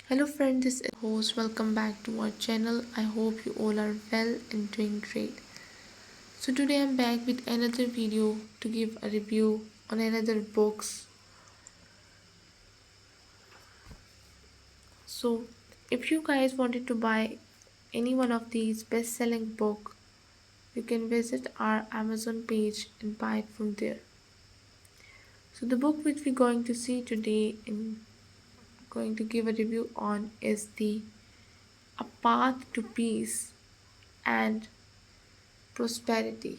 Hello friend, this is host. Welcome back to our channel. I hope you all are well and doing great. So today I'm back with another video to give a review on another books. So if you guys wanted to buy any one of these best-selling book, you can visit our Amazon page and buy it from there. So the book which we're going to see today and going to give a review on is the A Path to Peace and Prosperity.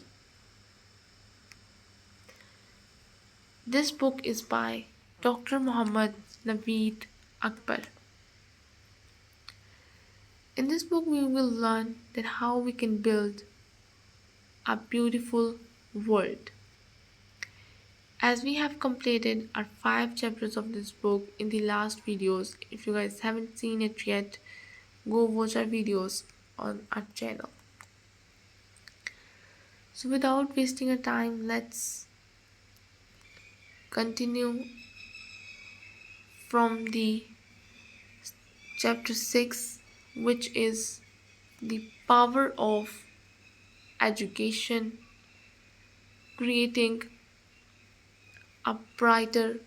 This book is by Dr. Muhammad Naveed Akbar. In this book, we will learn that how we can build a beautiful world. As we have completed our 5 chapters of this book in the last videos, if you guys haven't seen it yet, go watch our videos on our channel. So without wasting our time, let's continue from the chapter 6, which is the power of education, creating a brighter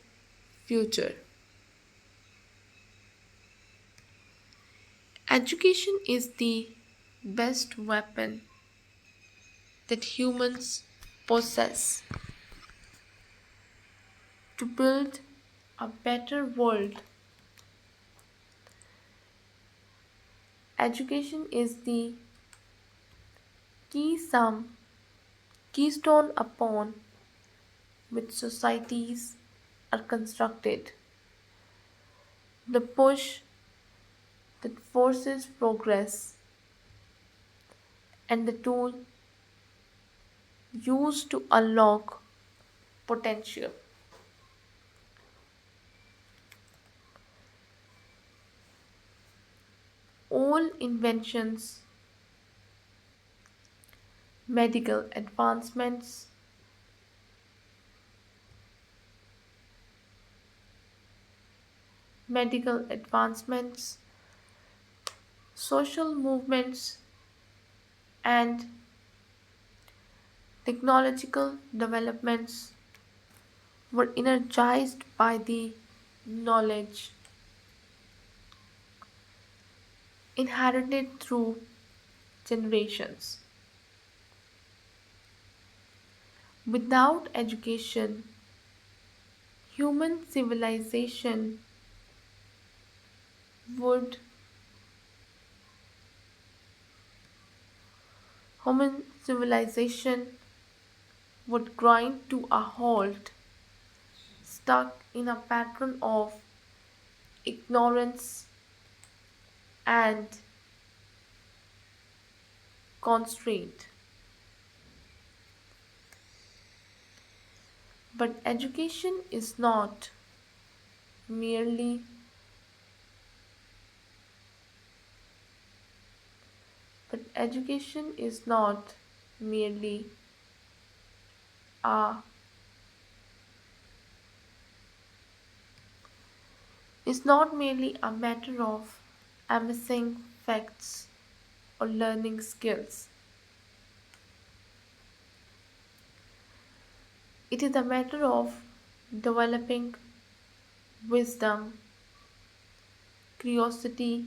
future. Education is the best weapon that humans possess to build a better world. Education is the keystone upon which societies are constructed, the push that forces progress, and the tool used to unlock potential. All inventions, medical advancements, medical advancements, social movements, and technological developments were energized by the knowledge inherited through generations. Without education, human civilization would human civilization would grind to a halt, stuck in a pattern of ignorance and constraint. But merely education is not merely a is not merely a matter of amassing facts or learning skills. It is a matter of developing wisdom, curiosity,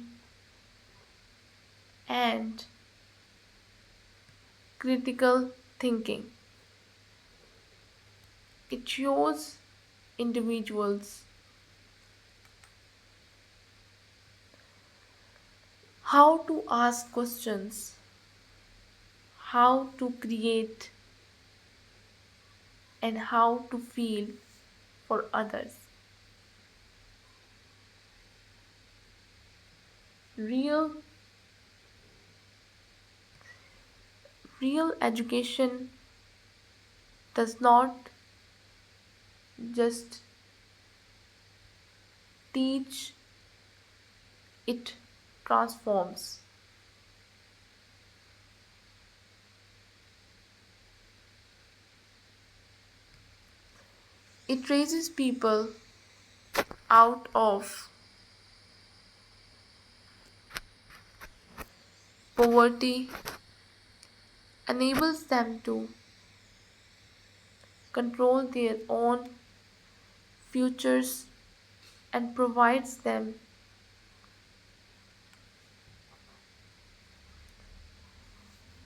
and critical thinking. It shows individuals how to ask questions, how to create, and how to feel for others. Real real education does not just teach, it transforms. It raises people out of Poverty enables them to control their own futures and provides them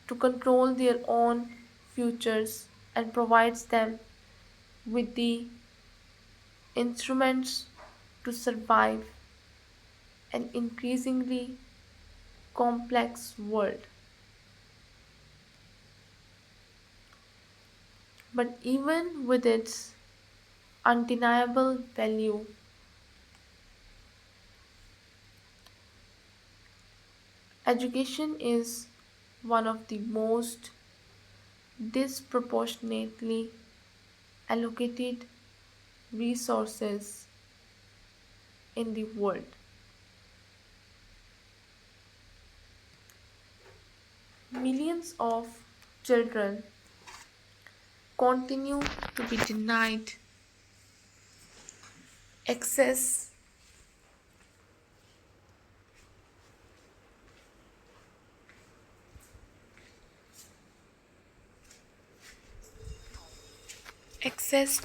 to control their own futures and provides them with the instruments to survive an increasingly complex world. But even with its undeniable value, education is one of the most disproportionately allocated resources in the world. Millions of children continue to be denied access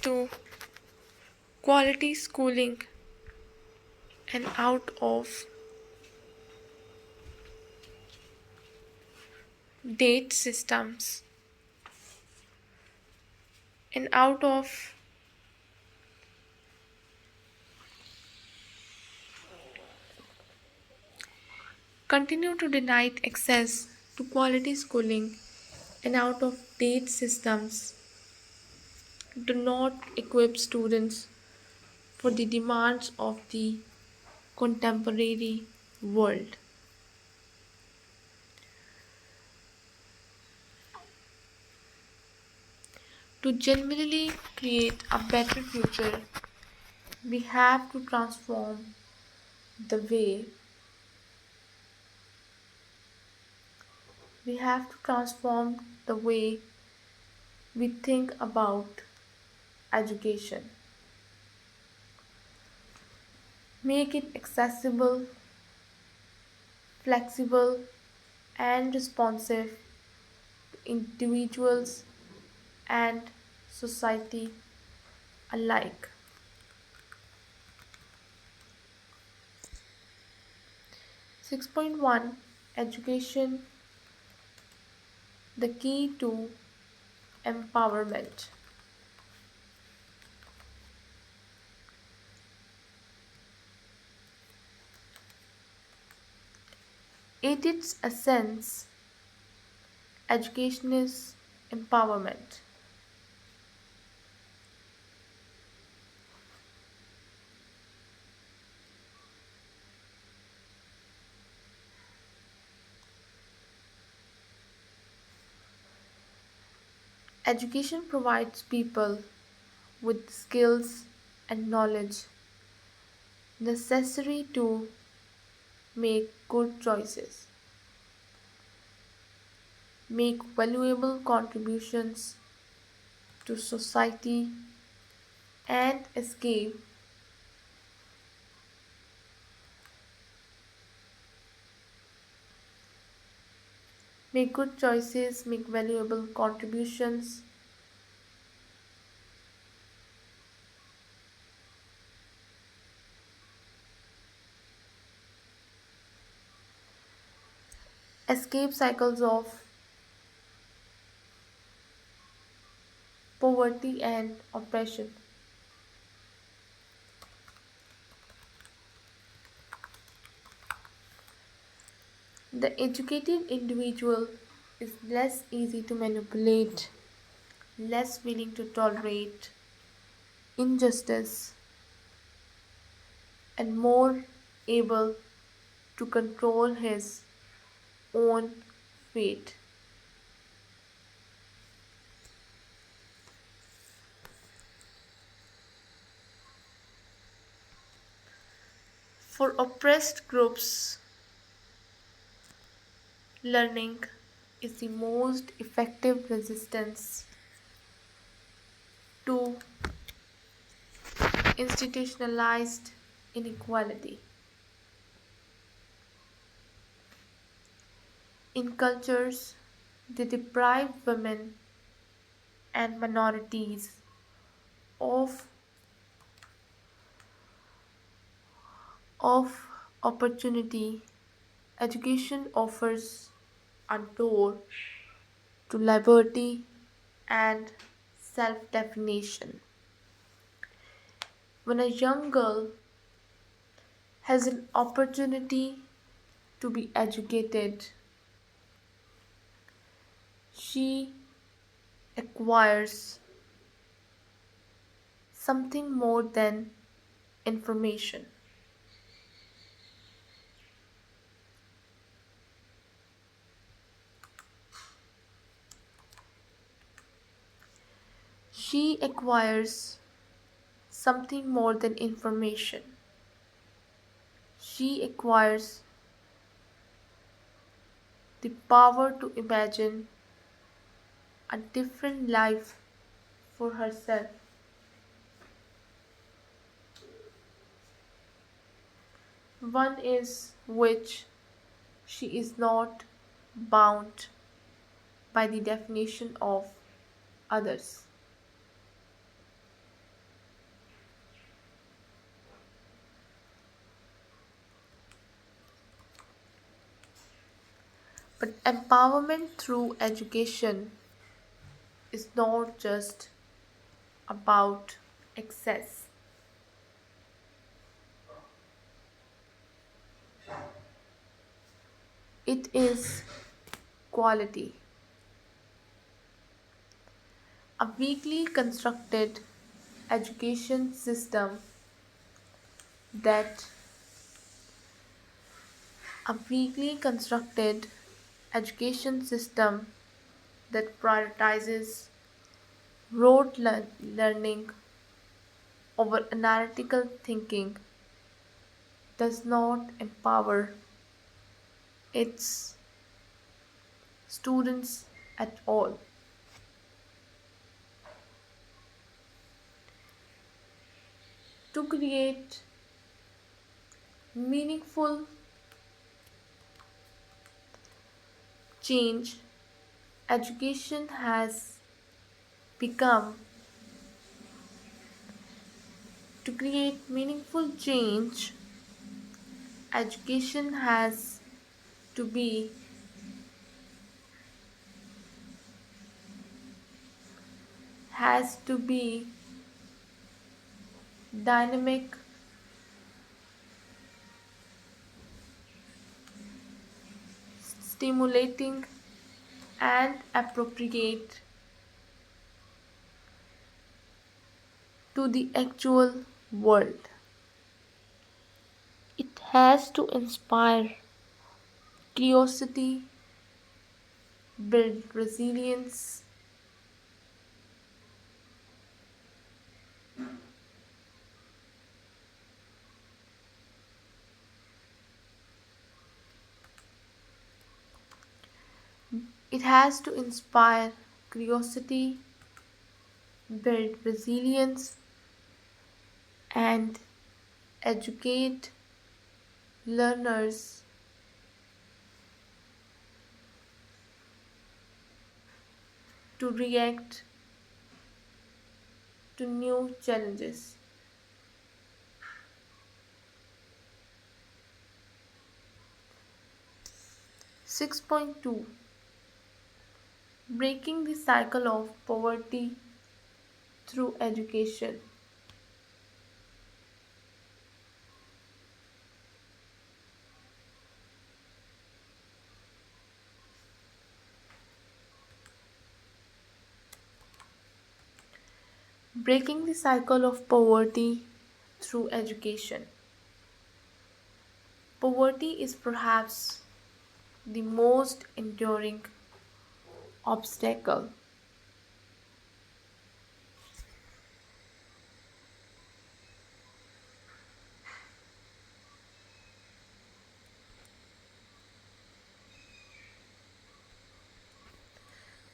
to quality schooling and date systems and out of continue to deny access to quality schooling and out of date systems do not equip students for the demands of the contemporary world. To genuinely create a better future, we have to the way transform the way we think about education. Make it accessible, flexible, and responsive to individuals and society alike. 6.1 Education, the key to empowerment. At its essence, education is empowerment. Education provides people with skills and knowledge necessary to make good choices, make valuable contributions to society, and make good choices, make valuable contributions, escape cycles of poverty and oppression. The educated individual is less easy to manipulate, less willing to tolerate injustice, and more able to control his own fate. For oppressed groups, learning is the most effective resistance to institutionalized inequality. In cultures that deprive women and minorities of, of opportunity, education offers a door to liberty and self definition. When a young girl has an opportunity to be educated, she acquires something more than information. She acquires something more than information. She acquires the power to imagine a different life for herself. One is which she is not bound by the definition of others. But empowerment through education is not just about access, it is quality. A weakly constructed education system that a weakly constructed education system that prioritizes learning over analytical thinking does not empower its students at all. To create meaningful change, education has become to create meaningful change, education to be has to be dynamic, stimulating, and appropriate to the actual world. It has to inspire curiosity, build resilience, it has to inspire curiosity, build resilience, and educate learners to react to new challenges. 6.2, breaking the cycle of poverty through education. Breaking the cycle of poverty through education. Poverty is perhaps the most enduring obstacle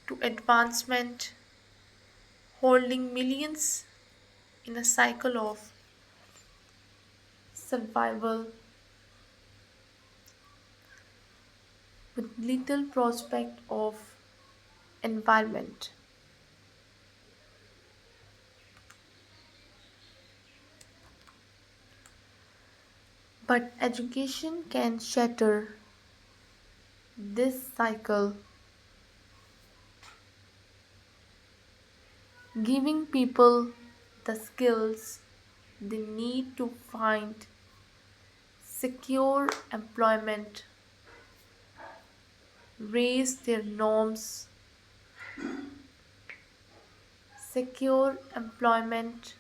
to advancement, holding millions in a cycle of survival with little prospect of environment. But education can shatter this cycle, giving people the skills they need to find secure employment, raise their norms, secure employment,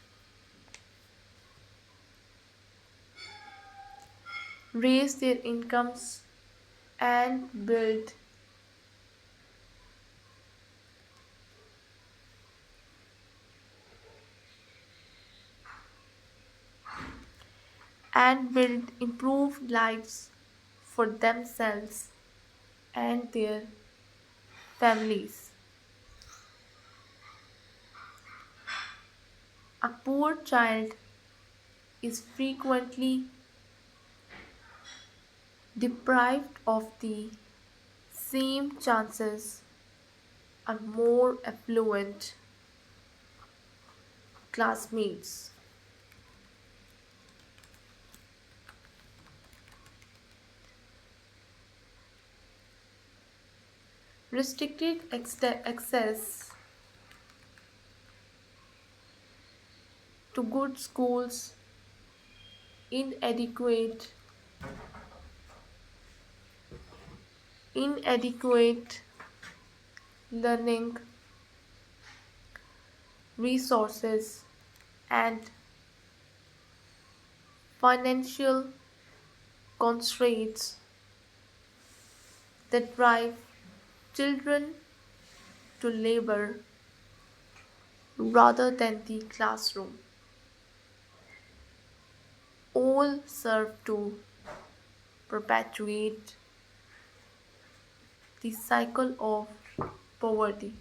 raise their incomes, and build improved lives for themselves and their families. A poor child is frequently deprived of the same chances as more affluent classmates. Restricted access to good schools, inadequate, inadequate learning resources, and financial constraints that drive children to labor rather than the classroom all serve to perpetuate the cycle of poverty.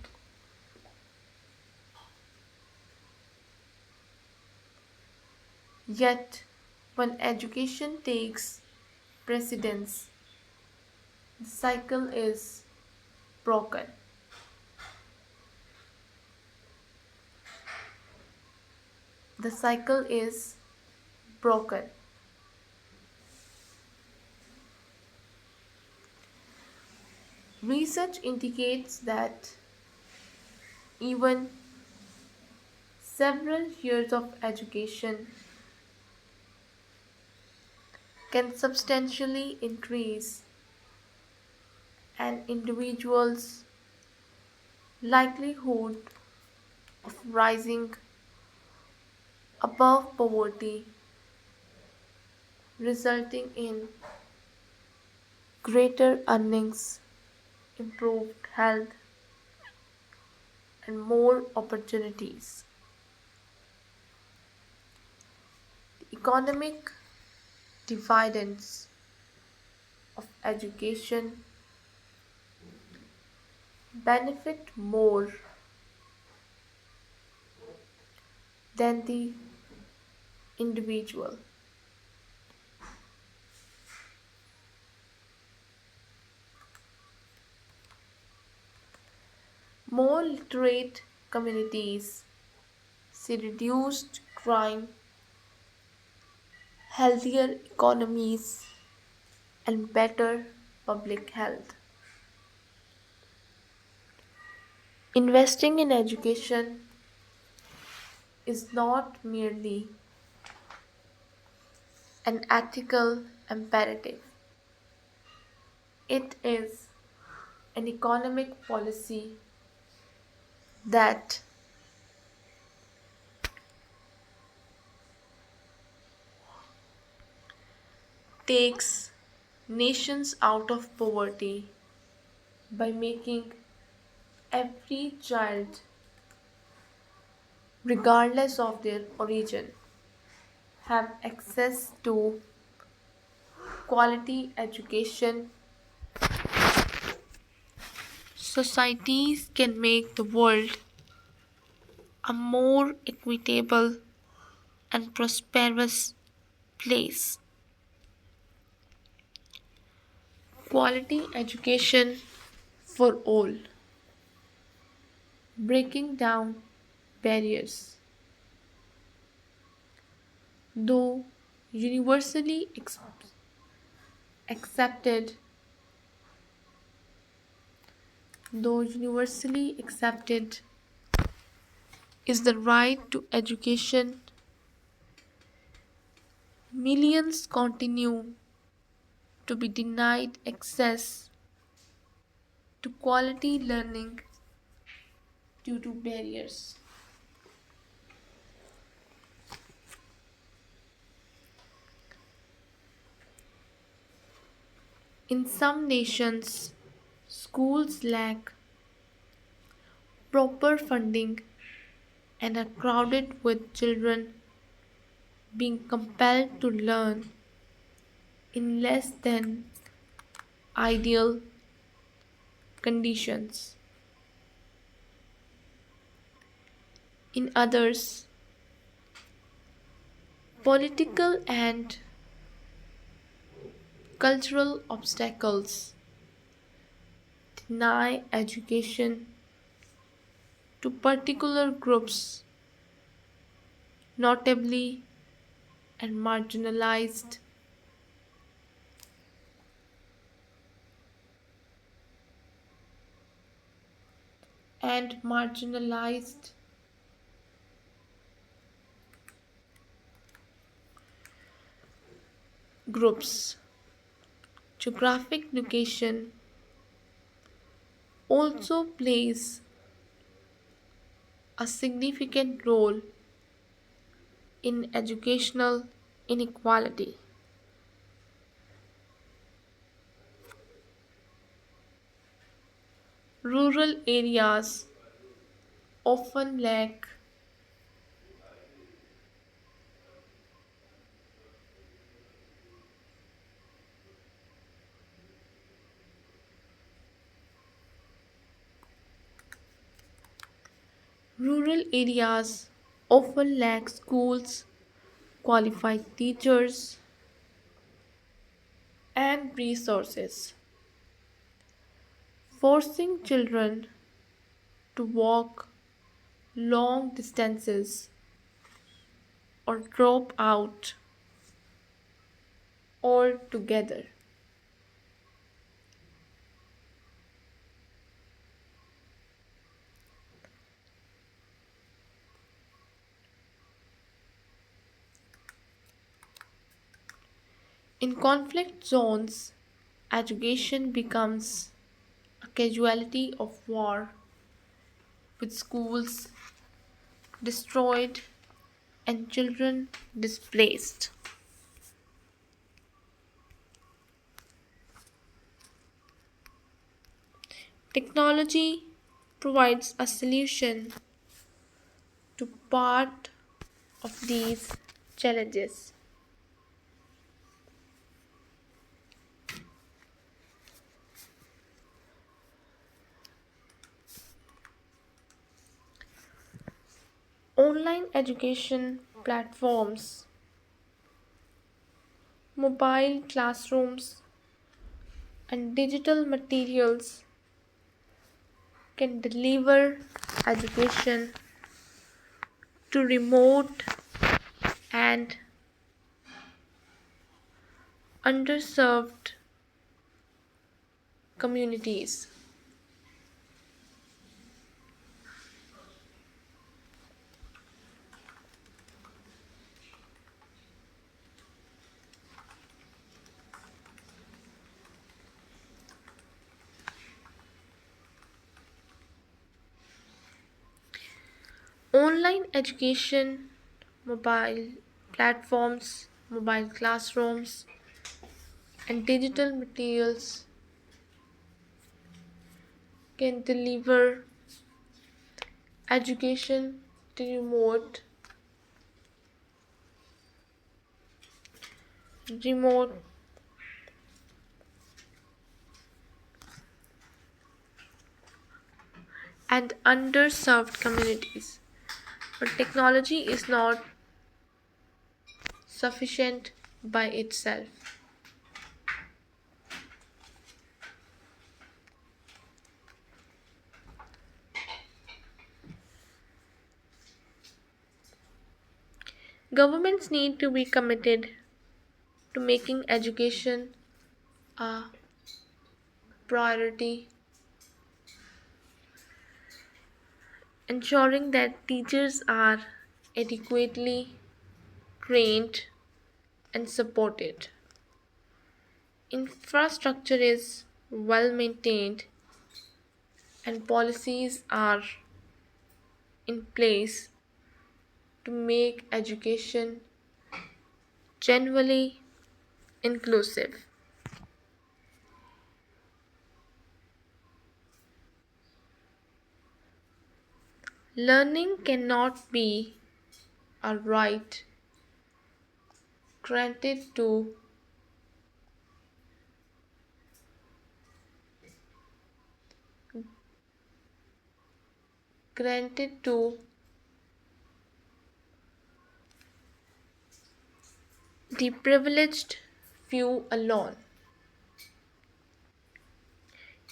Yet, when education takes precedence, the cycle is broken. The cycle is broken. Research indicates that even several years of education can substantially increase an individual's likelihood of rising above poverty, resulting in greater earnings, improved health, and more opportunities. The economic dividends of education benefit more than the individual. More literate communities see reduced crime, healthier economies, and better public health. Investing in education is not merely an ethical imperative, it is an economic policy that takes nations out of poverty by making every child, regardless of their origin, have access to quality education. Societies can make the world a more equitable and prosperous place. Quality education for all, breaking down barriers. Though universally accepted, though universally accepted is the right to education, millions continue to be denied access to quality learning due to barriers. In some nations, schools lack proper funding and are crowded with children being compelled to learn in less than ideal conditions. In others, political and cultural obstacles deny education to particular groups, notably and marginalized groups. Geographic location also plays a significant role in educational inequality. Rural areas often lack rural areas often lack schools, qualified teachers, and resources, forcing children to walk long distances or drop out altogether. In conflict zones, education becomes a casualty of war, with schools destroyed and children displaced. Technology provides a solution to part of these challenges. Online education platforms, mobile classrooms, and digital materials can deliver education to remote and underserved communities. Online education, mobile platforms, mobile classrooms, and digital materials can deliver education to remote and underserved communities. But technology is not sufficient by itself. Governments need to be committed to making education a priority, ensuring that teachers are adequately trained and supported. Infrastructure is well maintained and policies are in place to make education genuinely inclusive. Learning cannot be a right granted to granted to the privileged few alone.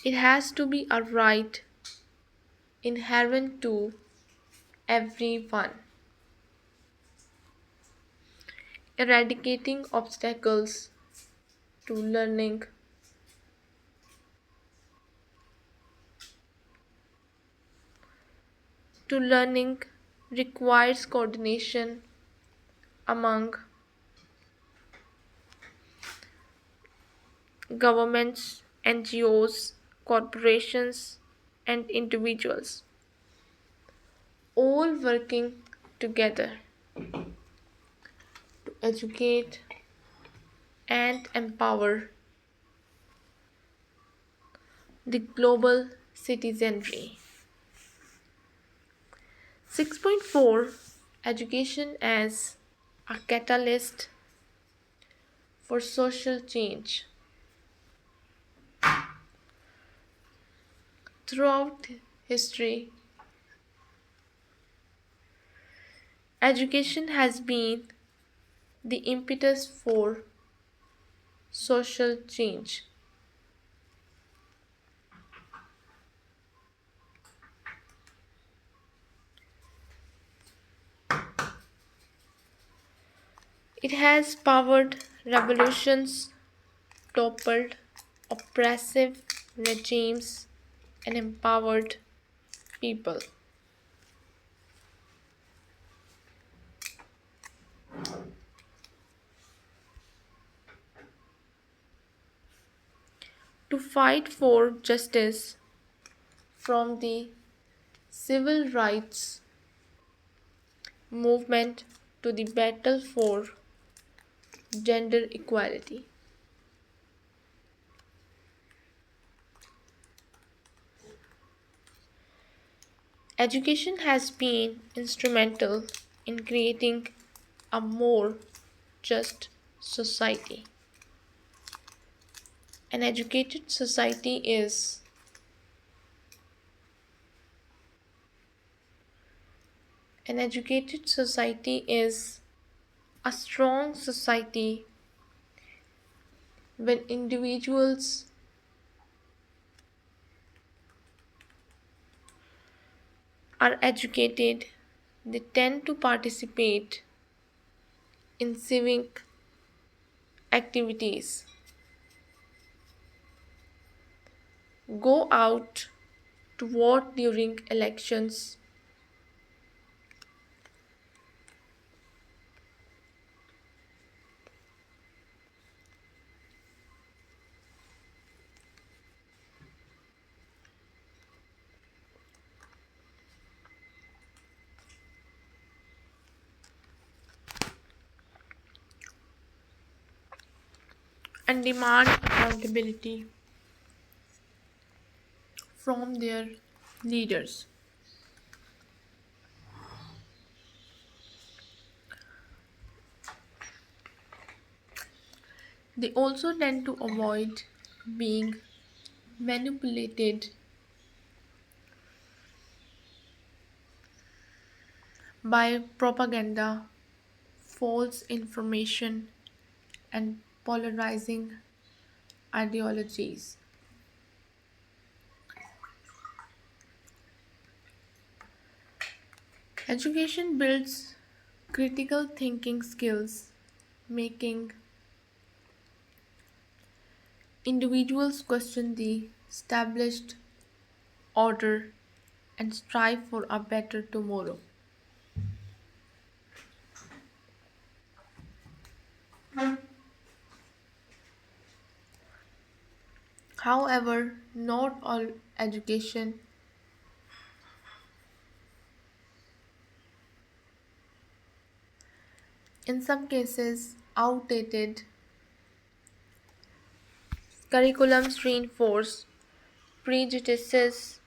It has to be a right inherent to everyone. Eradicating obstacles to learning requires coordination among governments, NGOs, corporations, and individuals, all working together to educate and empower the global citizenry. 6.4, education as a catalyst for social change. Throughout history, education has been the impetus for social change. It has powered revolutions, toppled oppressive regimes, and empowered people. To fight for justice from the civil rights movement to the battle for gender equality. Education has been instrumental in creating a more just society. An educated society is an educated society is a strong society when individuals are educated, they tend to participate in civic activities, go out to vote during elections, and demand accountability from their leaders. They also tend to avoid being manipulated by propaganda, false information, and polarizing ideologies. Education builds critical thinking skills, making individuals question the established order and strive for a better tomorrow. However, not all education, in some cases, outdated curriculums reinforce prejudices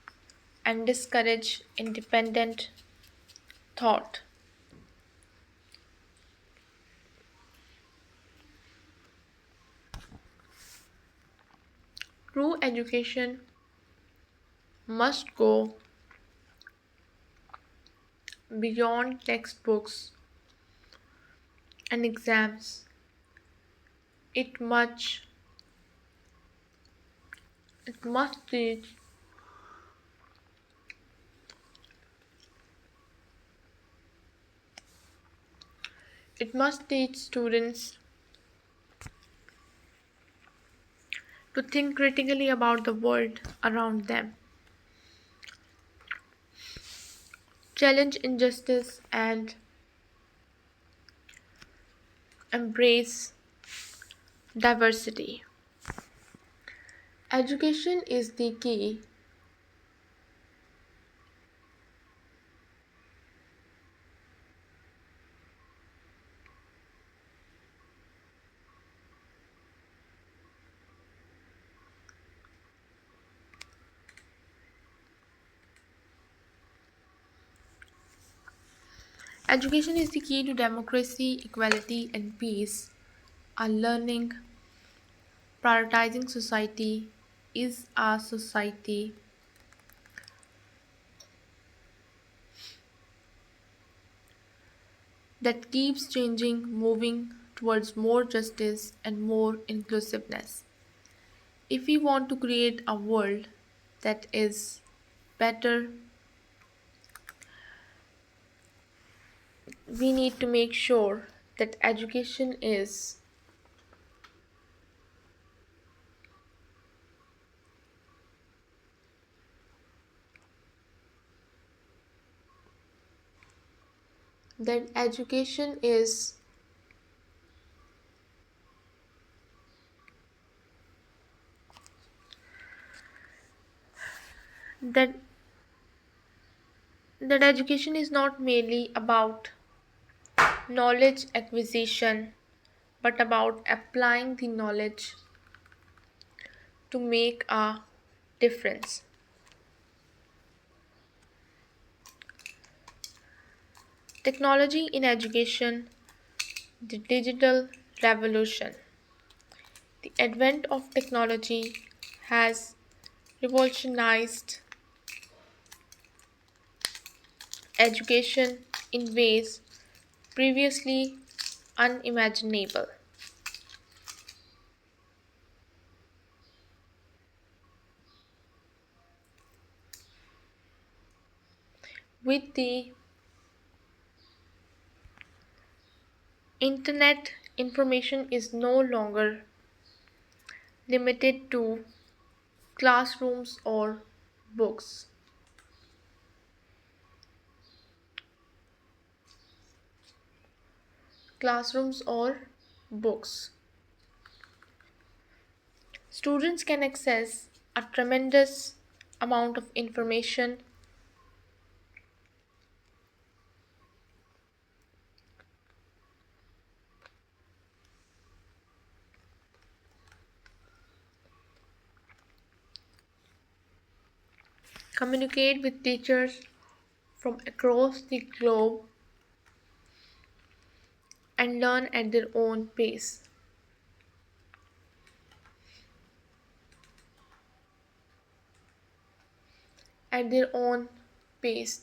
and discourage independent thought. True education must go beyond textbooks and exams. It much it must teach it must teach students to think critically about the world around them, challenge injustice and embrace diversity. Education is the key. Education is the key to democracy, equality, and peace. A learning, prioritizing society is a society that keeps changing, moving towards more justice and more inclusiveness. If we want to create a world that is better, we need to make sure that education is that education is that that education is not merely about knowledge acquisition but about applying the knowledge to make a difference. Technology in education, the digital revolution. The advent of technology has revolutionized education in ways previously unimaginable. With the internet, information is no longer limited to classrooms or books. Classrooms or books. Students can access a tremendous amount of information, communicate with teachers from across the globe, and learn at their own pace. At their own pace.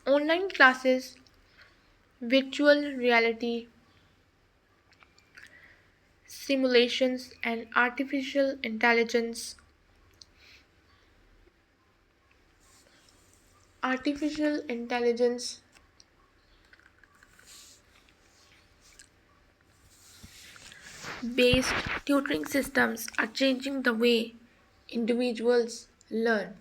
Online classes, virtual reality, simulations, and artificial intelligence based tutoring systems are changing the way individuals learn.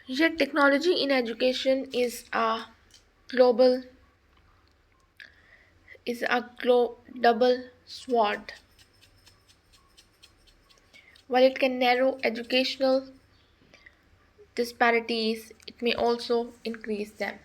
Yet technology in education global is a double sword. While it can narrow educational disparities, it may also increase them.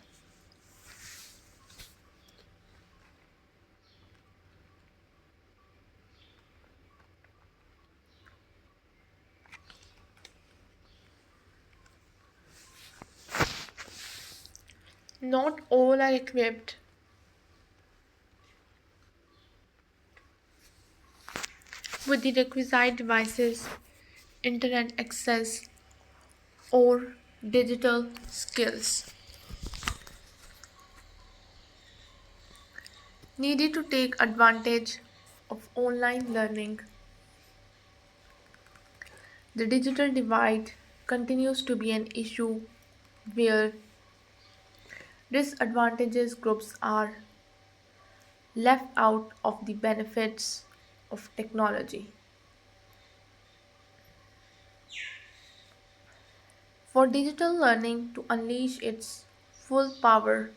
Not all are equipped with the requisite devices, internet access, or digital skills needed to take advantage of online learning. The digital divide continues to be an issue where disadvantaged groups are left out of the benefits of technology. For digital learning to unleash its full power,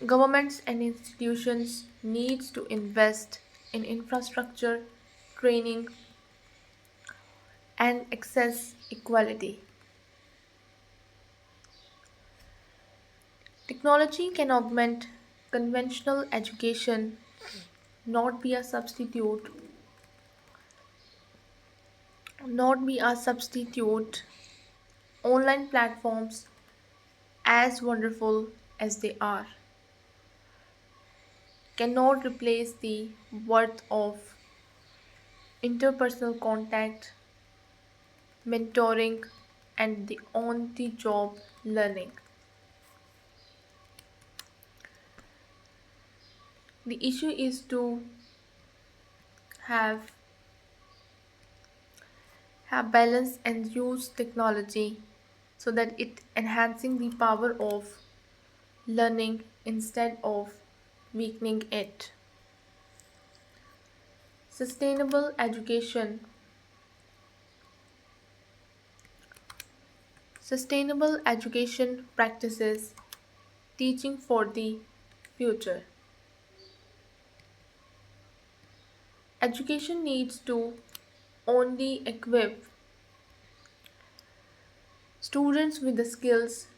governments and institutions needs to invest in infrastructure, training, and access equality. Technology can augment conventional education, not be a substitute, not be a substitute. Online platforms, as wonderful as they are, cannot replace the worth of interpersonal contact, mentoring, and the on the job learning. The issue is to have have balance and use technology so that it enhancing the power of learning instead of weakening it. Sustainable education practices teaching for the future. Education needs to only equip students with the skills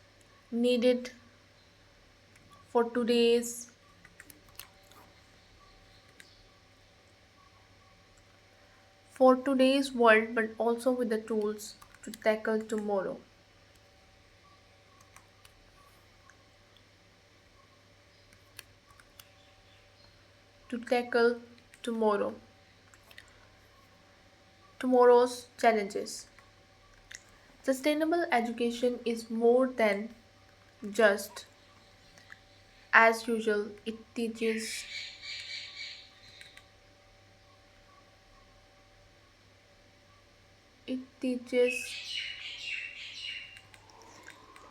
needed for today's world, but also with the tools to tackle tomorrow tomorrow's challenges. Sustainable education is more than just as usual. It teaches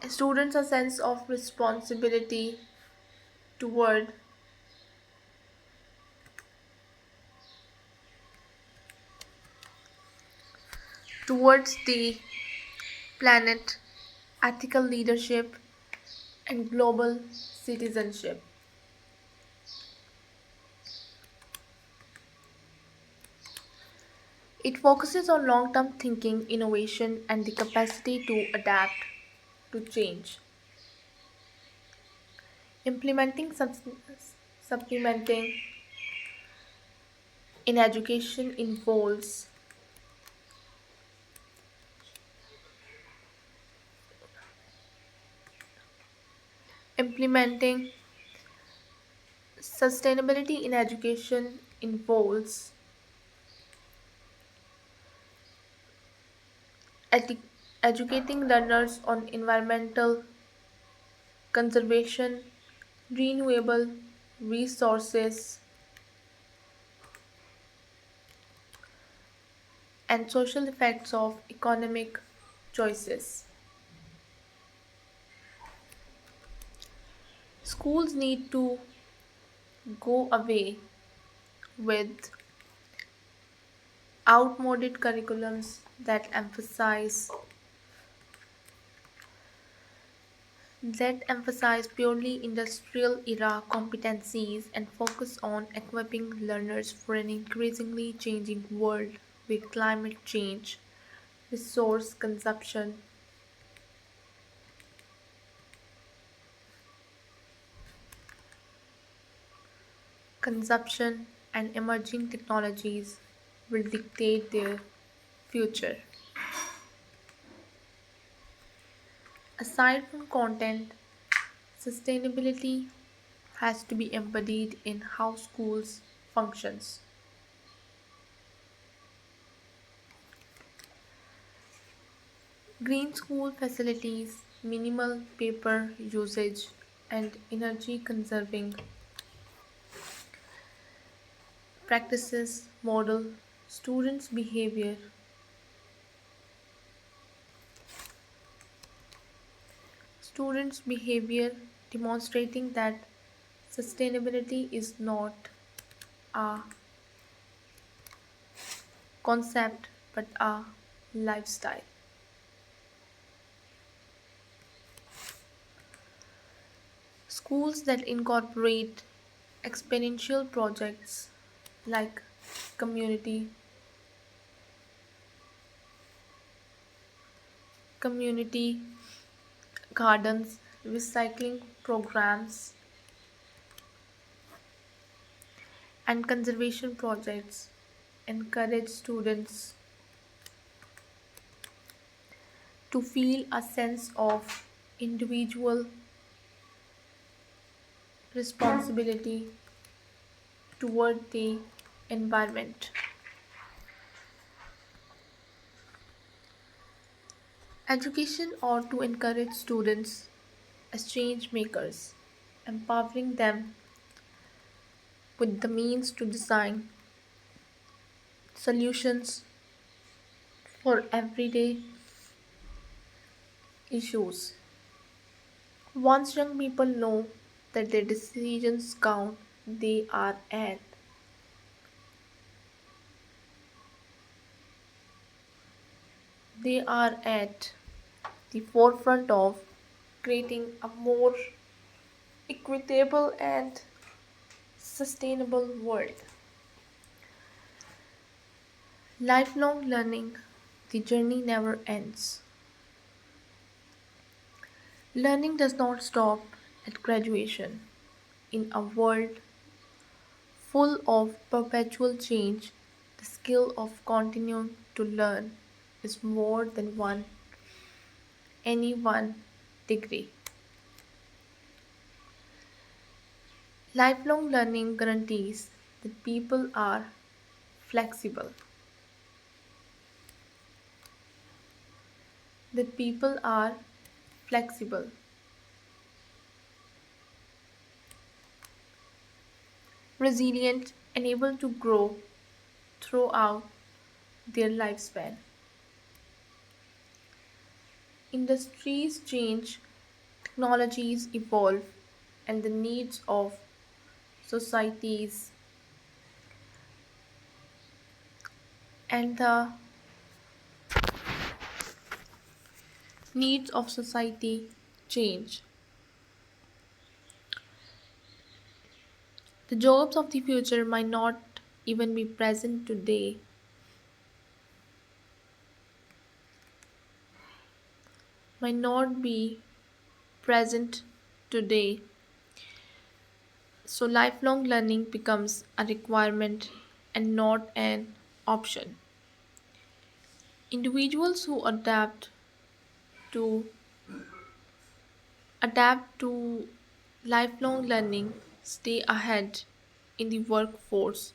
students a sense of responsibility toward towards the planet, ethical leadership, and global citizenship. It focuses on long-term thinking, innovation, and the capacity to adapt to change. Implementing supplementing in education involves implementing sustainability in education involves edu- educating learners on environmental conservation, renewable resources, and social effects of economic choices. Schools need to go away with outmoded curriculums that emphasize purely industrial era competencies and focus on equipping learners for an increasingly changing world where climate change, resource consumption and emerging technologies will dictate their future. Aside from content, sustainability has to be embodied in how schools functions. Green school facilities, minimal paper usage, and energy conserving practices model students' behavior. Students' behavior demonstrating that sustainability is not a concept but a lifestyle. Schools that incorporate experiential projects like community community gardens, recycling programs, and conservation projects encourage students to feel a sense of individual responsibility toward the environment. Education ought to encourage students as change makers, empowering them with the means to design solutions for everyday issues. Once young people know that their decisions count, they are at the forefront of creating a more equitable and sustainable world. Lifelong learning, the journey never ends. Learning does not stop at graduation. In a world full of perpetual change, the skill of continuing to learn is more than any one degree. Lifelong learning guarantees that flexible, people are flexible, resilient, and able to grow throughout their lifespan. Industries change, technologies evolve, and the needs of societies and the needs of society change. The jobs of the future even be present today, might not be present today. So lifelong learning becomes a requirement and not an option. Individuals who to adapt to lifelong learning stay ahead in the workforce,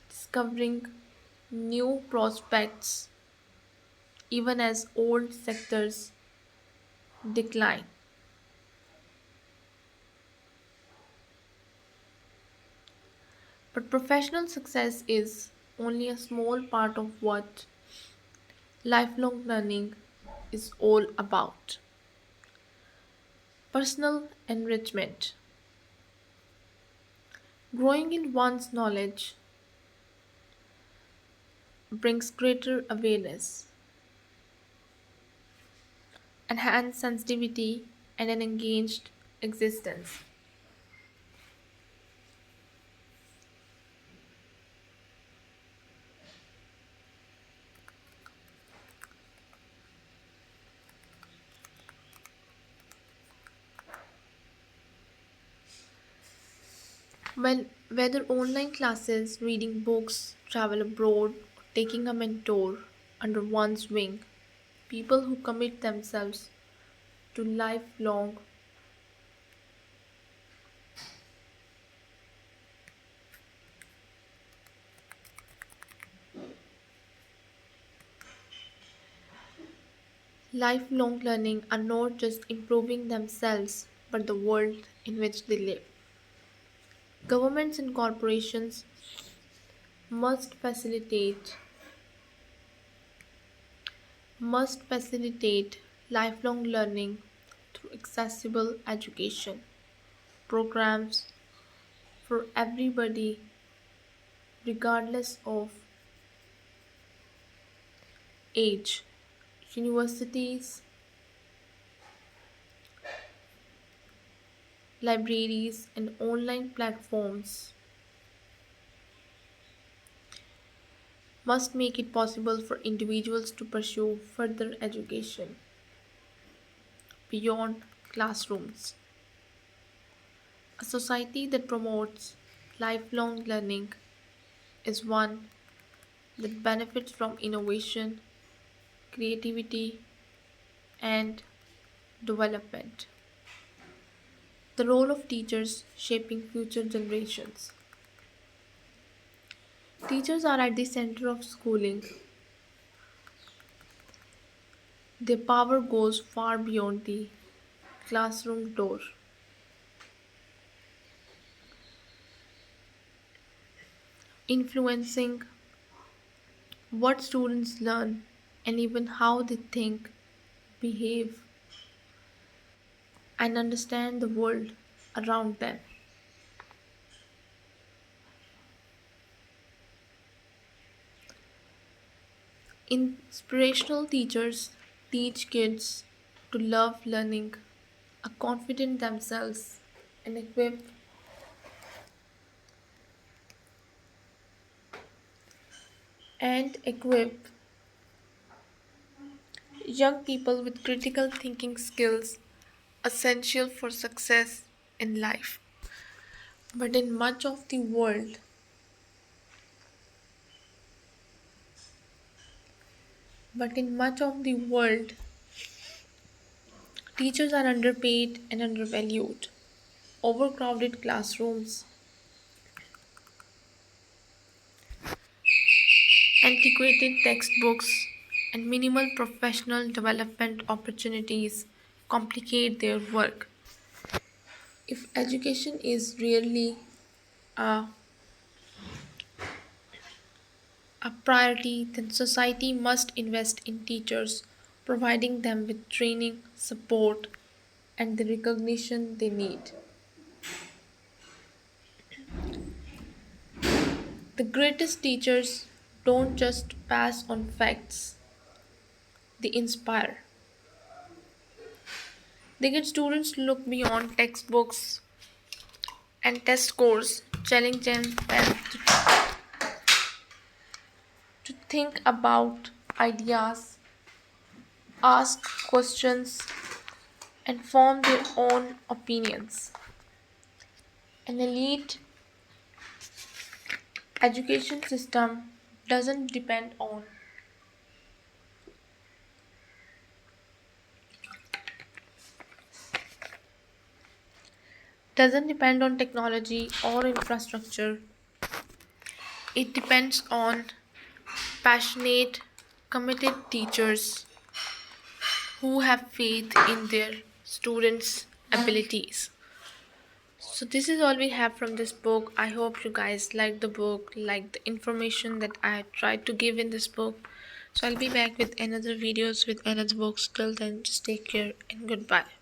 discovering new prospects even as old sectors decline. But professional success is only a small part of what lifelong learning is all about. Personal enrichment, growing in one's knowledge, brings greater awareness, enhanced sensitivity, and an engaged existence. Whether online classes, reading books, travel abroad, or taking a mentor under one's wing, people who commit themselves to lifelong learning are not just improving themselves but the world in which they live. Governments and corporations must facilitate lifelong learning through accessible education programs for everybody regardless of age. Universities, libraries, and online platforms must make it possible for individuals to pursue further education beyond classrooms. A society that promotes lifelong learning is one that benefits from innovation, creativity, and development. The role of teachers shaping future generations. Teachers are at the center of schooling. Their power goes far beyond the classroom door, influencing what students learn and even how they think, behave, and understand the world around them. Inspirational teachers teach kids to love learning, are confident themselves, and equip young people with critical thinking skills essential for success in life. But in much of the world, but in much of the world, teachers are underpaid and undervalued. Overcrowded classrooms, antiquated textbooks, and minimal professional development opportunities complicate their work. If education is really a, a priority, then society must invest in teachers, providing them with training, support, and the recognition they need. The greatest teachers don't just pass on facts, they inspire. They get students to look beyond textbooks and test scores, challenging them to think about ideas, ask questions, and form their own opinions. An elite education system doesn't depend on technology or infrastructure. It depends on passionate committed teachers who have faith in their students' abilities. So this is all we have from this book. I hope you guys like the book, like the information that I tried to give in this book. So I'll be back with another videos with another books. Till then, just take care and goodbye.